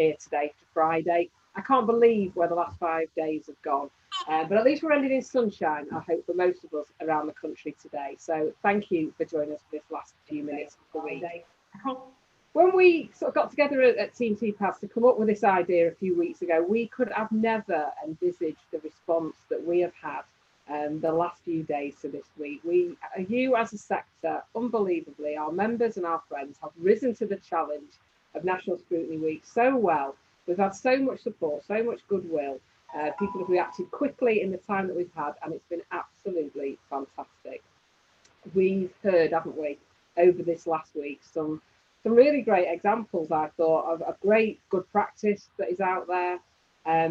here today to Friday. I can't believe where the last 5 days have gone. But at least we're ending in sunshine, I hope, for most of us around the country today. So thank you for joining us for this last few minutes of the week. When we sort of got together at Team Tpas to come up with this idea a few weeks ago, we could have never envisaged the response that we have had the last few days to this week. You as a sector, unbelievably, our members and our friends have risen to the challenge of National Scrutiny Week so well. We've had so much support, so much goodwill. People have reacted quickly in the time that we've had, and it's been absolutely fantastic. We've heard, haven't we, over this last week, some really great examples, I thought, of great good practice that is out there.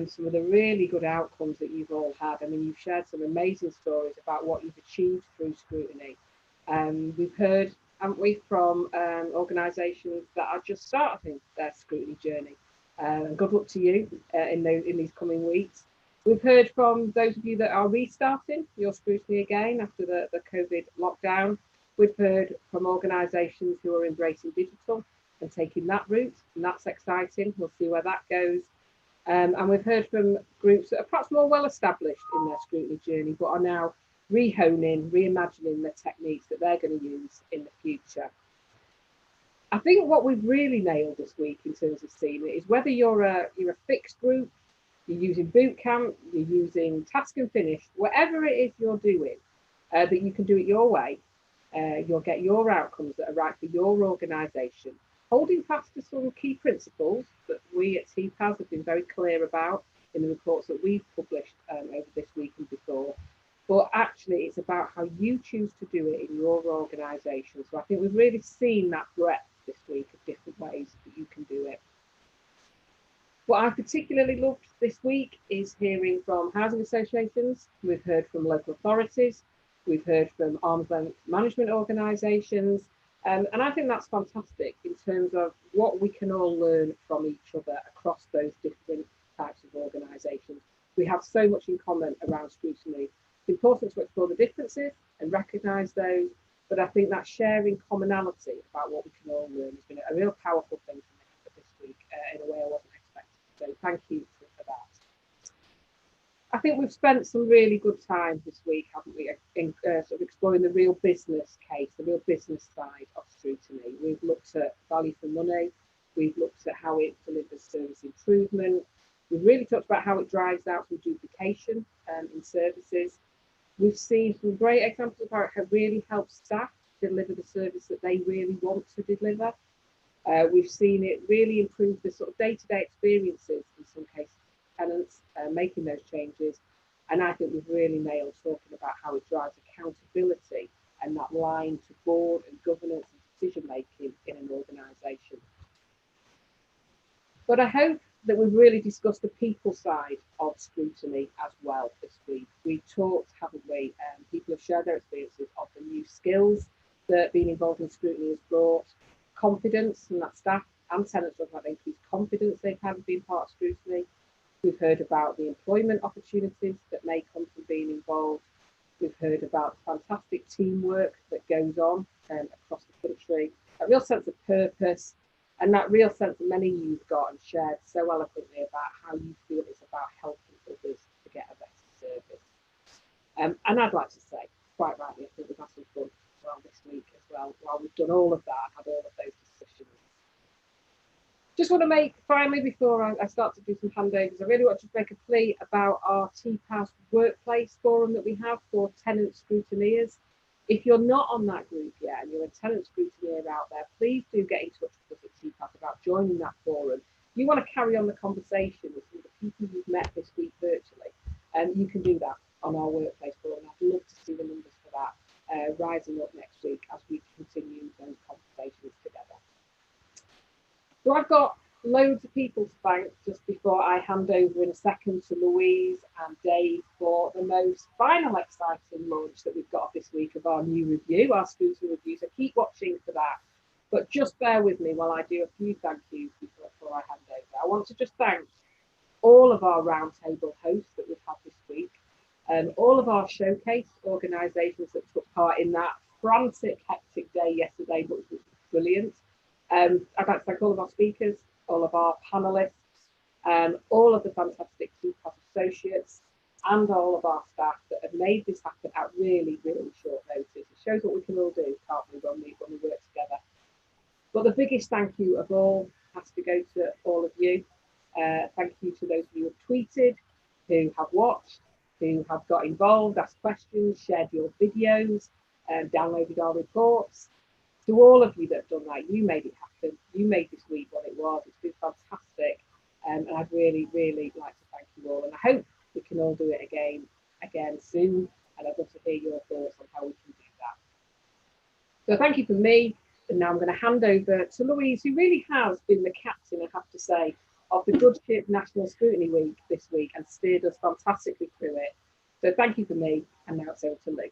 Some of the really good outcomes that you've all had. I mean, you've shared some amazing stories about what you've achieved through scrutiny. We've heard, haven't we, from organisations that are just starting their scrutiny journey. Good luck to you in these coming weeks. We've heard from those of you that are restarting your scrutiny again after the COVID lockdown. We've heard from organisations who are embracing digital and taking that route, and that's exciting. We'll see where that goes. And we've heard from groups that are perhaps more well established in their scrutiny journey, but are now rehoning, reimagining the techniques that they're going to use in the future. I think what we've really nailed this week in terms of seeing it is whether you're a fixed group, you're using boot camp, you're using task and finish, whatever it is you're doing, that you can do it your way. You'll get your outcomes that are right for your organisation, holding fast to some key principles that we at Tpas have been very clear about in the reports that we've published over this week and before. But actually, it's about how you choose to do it in your organisation. So I think we've really seen that breadth this week of different ways that you can do it. What I particularly loved this week is hearing from housing associations. We've heard from local authorities. We've heard from arm's length management organisations. And I think that's fantastic in terms of what we can all learn from each other across those different types of organisations. We have so much in common around scrutiny. It's important to explore the differences and recognise those, but I think that sharing commonality about what we can all learn has been a real powerful thing for me this week in a way I wasn't expecting. So thank you for that. I think we've spent some really good time this week, haven't we, in sort of exploring the real business case, the real business side of scrutiny. We've looked at value for money. We've looked at how it delivers service improvement. We've really talked about how it drives out some duplication in services. We've seen some great examples of how it really helps staff deliver the service that they really want to deliver. We've seen it really improve the sort of day-to-day experiences in some cases tenants making those changes, and I think we've really nailed talking about how it drives accountability and that line to board and governance and decision making in an organisation. But I hope that we've really discussed the people side of scrutiny as well this week. We've talked, haven't we? People have shared their experiences of the new skills that being involved in scrutiny has brought, confidence from that staff and tenants talking about the increased confidence they've had being part of scrutiny. We've heard about the employment opportunities that may come from being involved. We've heard about the fantastic teamwork that goes on across the country, a real sense of purpose, and that real sense that many of you've got and shared so eloquently about how you feel it's about helping others to get a better service. And I'd like to say, quite rightly, I think we've had some fun well this week as well. While we've done all of that, had all of those discussions. Just want to make, finally, before I start to do some handovers, I really want to make a plea about our Tpas workplace forum that we have for tenant scrutineers. If you're not on that group yet and you're a tenant scrutineer out there, please do get in touch with us at Tpas about joining that forum. If you want to carry on the conversation with some of the people you've met this week virtually, you can do that on our workplace forum. I'd love to see the numbers for that rising up next week as we continue those conversations together. So I've got loads of people to thank just before I hand over in a second to Louise and Dave for the most final exciting launch that we've got this week of our new review, our scrutiny review. So keep watching for that. But just bear with me while I do a few thank yous before I hand over. I want to just thank all of our roundtable hosts that we've had this week, and all of our showcase organisations that took part in that frantic, hectic day yesterday, which was brilliant. I'd like to thank all of our speakers, all of our panelists, fantastic Tpas associates and all of our staff that have made this happen at really, really short notice. It shows what we can all do, can't we, when we work together. But the biggest thank you of all has to go to all of you. Thank you to those of you who have tweeted, who have watched, who have got involved, asked questions, shared your videos, downloaded our reports. To all of you that have done that, you made it happen. You made this week what it was. It's been fantastic. And I'd really, really like to thank you all. And I hope we can all do it again soon. And I'd love to hear your thoughts on how we can do that. So thank you from me. And now I'm going to hand over to Louise, who really has been the captain, I have to say, of the Good Ship National Scrutiny Week this week and steered us fantastically through it. So thank you for me. And now it's over to Lou.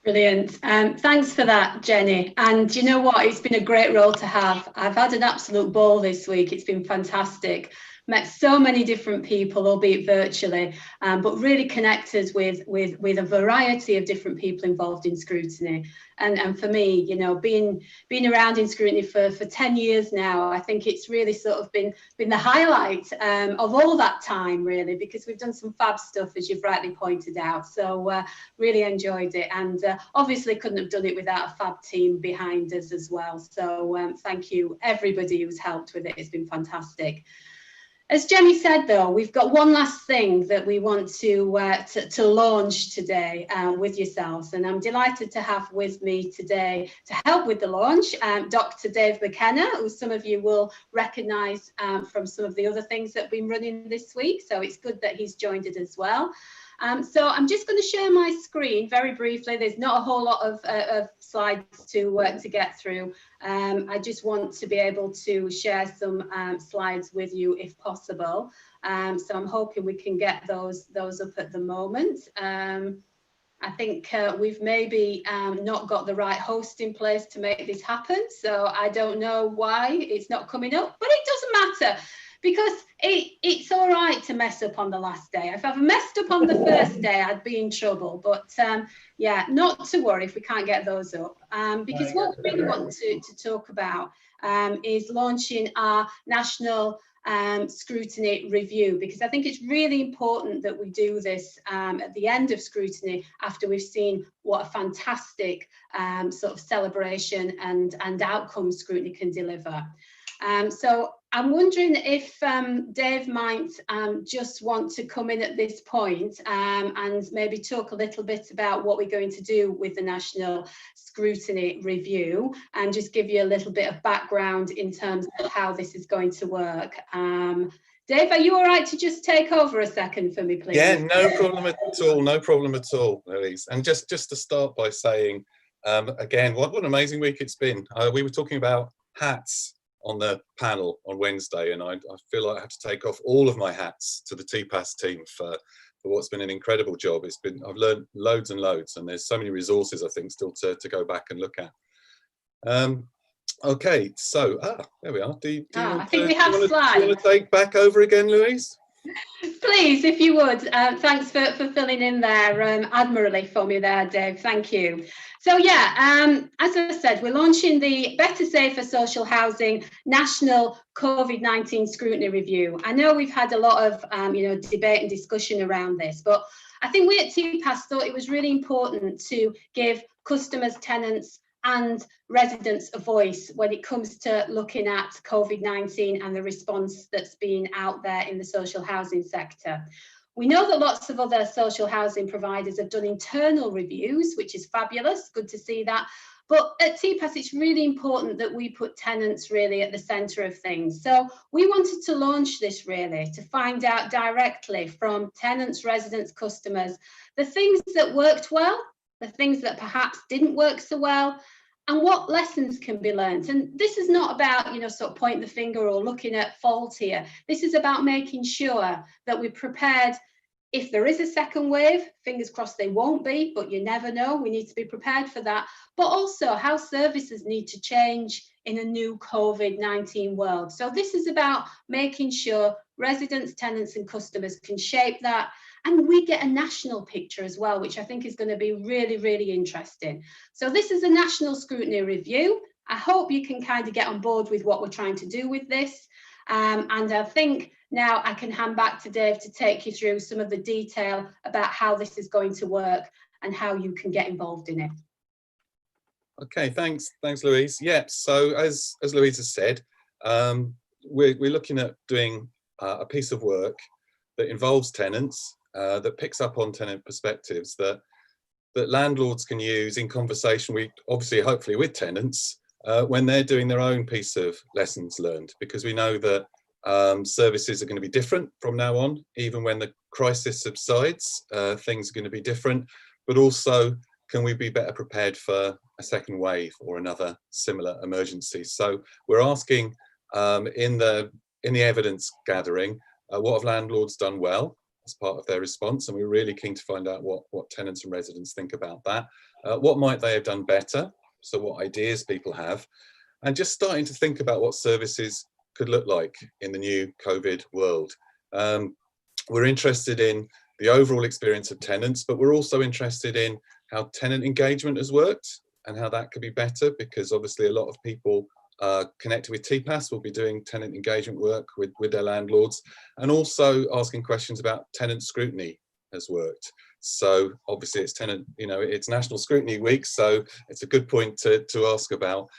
Brilliant. Thanks for that, Jenny. And you know what? It's been a great role to have. I've had an absolute ball this week. It's been fantastic. Met so many different people, albeit virtually, but really connected with a variety of different people involved in scrutiny. And for me, you know, being around in scrutiny for 10 years now, I think it's really sort of been the highlight of all that time, really, because we've done some fab stuff, as you've rightly pointed out. So really enjoyed it, and obviously couldn't have done it without a fab team behind us as well. So thank you, everybody who's helped with it. It's been fantastic. As Jenny said, though, we've got one last thing that we want to launch today with yourselves, and I'm delighted to have with me today to help with the launch Dr. Dave McKenna, who some of you will recognise from some of the other things that have been running this week, so it's good that he's joined it as well. So I'm just going to share my screen very briefly. There's not a whole lot of slides to get through. I just want to be able to share some slides with you if possible. So I'm hoping we can get those up at the moment. I think we've maybe not got the right host in place to make this happen. So I don't know why it's not coming up, but it doesn't matter. Because it's all right to mess up on the last day. If I've messed up on the first day, I'd be in trouble. But yeah, not to worry if we can't get those up. Because what we really want to talk about is launching our national scrutiny review, because I think it's really important that we do this at the end of scrutiny after we've seen what a fantastic sort of celebration and outcome scrutiny can deliver. So I'm wondering if Dave might just want to come in at this point and maybe talk a little bit about what we're going to do with the National Scrutiny Review and just give you a little bit of background in terms of how this is going to work. Dave, are you all right to just take over a second for me, please? Yeah, no problem at all. No problem at all, Louise. And just to start by saying, again, what an amazing week it's been. We were talking about hats on the panel on Wednesday, and I feel like I have to take off all of my hats to the Tpas team for what's been an incredible job. I've learned loads and loads, and there's so many resources I think still to go back and look at. Okay, so there we are. I think we have slides. Do you want to take back over again, Louise? Please, if you would. Thanks for filling in there admirably for me there, Dave. Thank you. So yeah, as I said, we're launching the Better Safer Social Housing National COVID-19 Scrutiny Review. I know we've had a lot of debate and discussion around this, but I think we at Tpas thought it was really important to give customers, tenants and residents a voice when it comes to looking at COVID-19 and the response that's been out there in the social housing sector. We know that lots of other social housing providers have done internal reviews, which is fabulous, good to see that. But at Tpas, it's really important that we put tenants really at the centre of things. So we wanted to launch this really to find out directly from tenants, residents, customers, the things that worked well, the things that perhaps didn't work so well, and what lessons can be learned. And this is not about, sort of pointing the finger or looking at fault here. This is about making sure that we're prepared if there is a second wave. Fingers crossed they won't be, but you never know. We need to be prepared for that. But also how services need to change in a new COVID-19 world. So this is about making sure residents, tenants and customers can shape that. And we get a national picture as well, which I think is going to be really, really interesting. So this is a national scrutiny review. I hope you can kind of get on board with what we're trying to do with this. And I think now I can hand back to Dave to take you through some of the detail about how this is going to work and how you can get involved in it. Okay, thanks, Louise. Yeah, so as Louise has said, we're looking at doing a piece of work that involves tenants, that picks up on tenant perspectives that landlords can use in conversation with, obviously, hopefully with tenants, when they're doing their own piece of lessons learned, because we know that services are going to be different from now on. Even when the crisis subsides, things are going to be different, but also, can we be better prepared for a second wave or another similar emergency? So we're asking in the evidence gathering, what have landlords done well as part of their response? And we're really keen to find out what tenants and residents think about that. What might they have done better? So what ideas people have, and just starting to think about what services could look like in the new COVID world. We're interested in the overall experience of tenants, but we're also interested in how tenant engagement has worked and how that could be better, because obviously a lot of people connected with Tpas will be doing tenant engagement work with their landlords, and also asking questions about tenant scrutiny has worked. So obviously it's it's National Scrutiny Week, so it's a good point to ask about.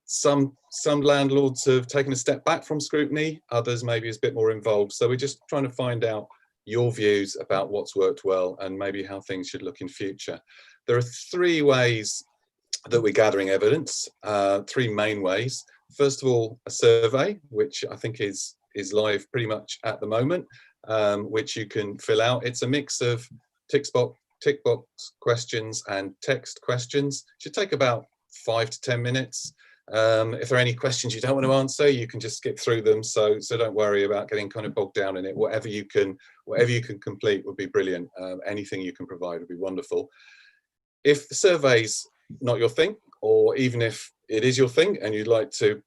Some landlords have taken a step back from scrutiny, others maybe is a bit more involved. So we're just trying to find out your views about what's worked well and maybe how things should look in future. There are three ways that we're gathering evidence, three main ways. First of all, a survey, which I think is live pretty much at the moment, which you can fill out. It's a mix of tick box questions and text questions. It should take about 5 to 10 minutes. If there are any questions you don't want to answer, you can just skip through them. So don't worry about getting kind of bogged down in it. Whatever you can complete would be brilliant. Anything you can provide would be wonderful. If the survey's not your thing, or even if it is your thing and you'd like to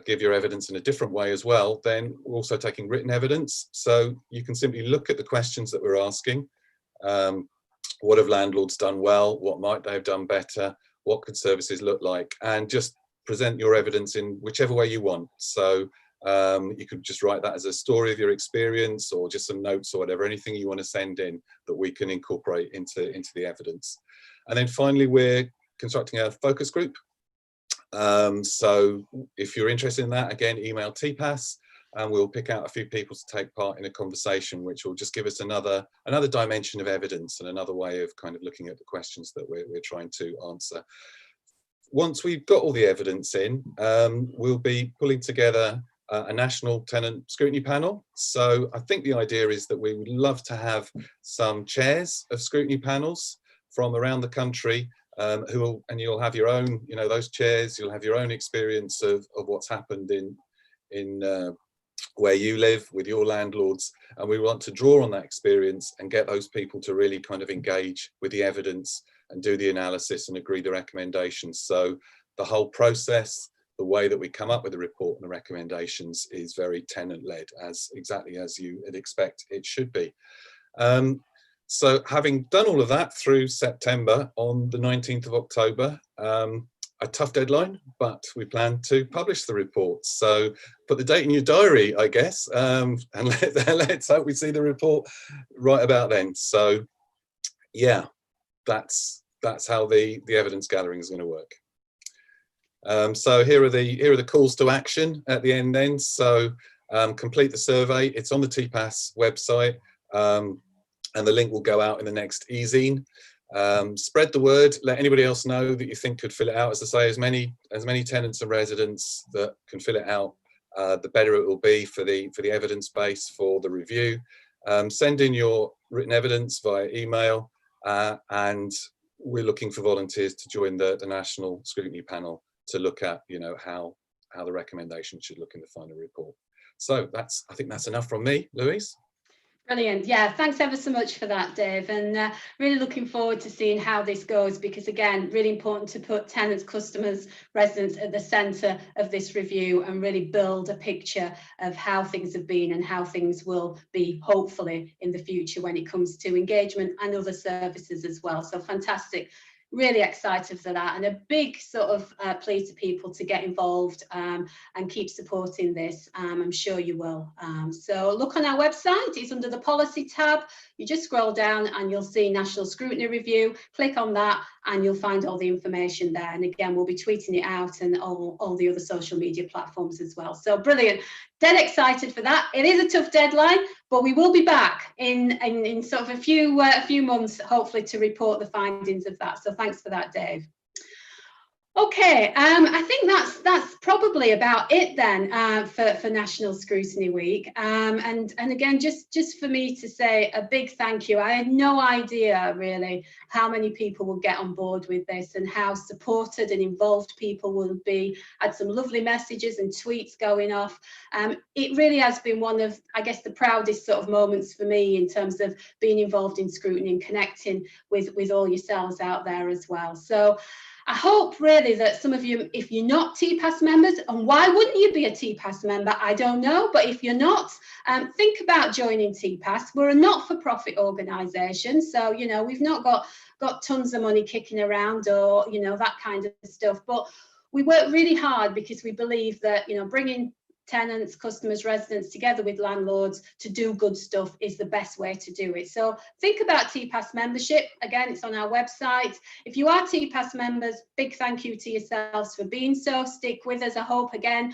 give your evidence in a different way as well, then we're also taking written evidence. So you can simply look at the questions that we're asking. What have landlords done well? What might they have done better? What could services look like? And just present your evidence in whichever way you want. So you could just write that as a story of your experience, or just some notes or whatever, anything you want to send in that we can incorporate into the evidence. And then finally, we're constructing a focus group. So if you're interested in that, again, email Tpas, and we'll pick out a few people to take part in a conversation, which will just give us another dimension of evidence and another way of kind of looking at the questions that we're trying to answer. Once we've got all the evidence in, we'll be pulling together a national tenant scrutiny panel. So I think the idea is that we would love to have some chairs of scrutiny panels from around the country, and you'll have your own, those chairs, you'll have your own experience of what's happened in where you live with your landlords, and we want to draw on that experience and get those people to really kind of engage with the evidence and do the analysis and agree the recommendations. So the whole process, the way that we come up with the report and the recommendations, is very tenant-led, exactly as you would expect it should be. So having done all of that through September, on the 19th of October, a tough deadline, but we plan to publish the report. So put the date in your diary, I guess, and let's hope we see the report right about then. So yeah, that's how the evidence gathering is going to work. So here are the calls to action at the end then. So complete the survey. It's on the Tpas website, and the link will go out in the next e-zine. Spread the word, let anybody else know that you think could fill it out. As I say, as many tenants and residents that can fill it out, the better it will be for the evidence base for the review. Send in your written evidence via email, and we're looking for volunteers to join the National Scrutiny Panel to look at how the recommendation should look in the final report. So I think that's enough from me, Louise. Brilliant. Yeah, thanks ever so much for that, Dave, and really looking forward to seeing how this goes, because again, really important to put tenants, customers, residents at the centre of this review and really build a picture of how things have been and how things will be, hopefully, in the future when it comes to engagement and other services as well. So fantastic. really excited for that, and a big sort of plea to people to get involved and keep supporting this. I'm sure you will. So look on our website, it's under the policy tab. You just scroll down and you'll see National Scrutiny Review. Click on that and you'll find all the information there. And again, we'll be tweeting it out and all the other social media platforms as well. So brilliant. Dead excited for that. It is a tough deadline, but we will be back in sort of a few months, hopefully, to report the findings of that. So thanks for that, Dave. Okay, I think that's probably about it then for National Scrutiny Week. And again, just for me to say a big thank you. I had no idea really how many people will get on board with this and how supported and involved people will be. I had some lovely messages and tweets going off. It really has been one of, I guess, the proudest sort of moments for me in terms of being involved in scrutiny and connecting with all yourselves out there as well. So I hope really that some of you, if you're not Tpas members, and why wouldn't you be a Tpas member? I don't know, but if you're not, think about joining Tpas. We're a not-for-profit organisation, so, you know, we've not got tons of money kicking around or, you know, that kind of stuff, but we work really hard because we believe that, you know, bringing tenants, customers, residents together with landlords to do good stuff is the best way to do it. So think about Tpas membership. Again, it's on our website. If you are Tpas members, big thank you to yourselves for being so. Stick with us, I hope, again,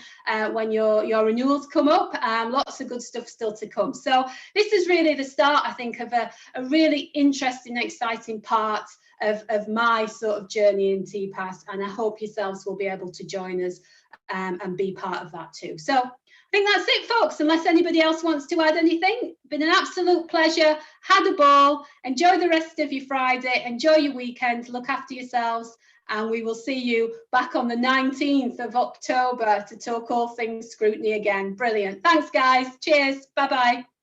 when your renewals come up. Lots of good stuff still to come. So this is really the start, I think, of a really interesting, exciting part of my sort of journey in Tpas, and I hope yourselves will be able to join us and be part of that too. So I think that's it, folks, unless anybody else wants to add anything. Been an absolute pleasure. Had a ball. Enjoy the rest of your Friday. Enjoy your weekend. Look after yourselves. And we will see you back on the 19th of October to talk all things scrutiny again. Brilliant. Thanks, guys. Cheers. Bye-bye.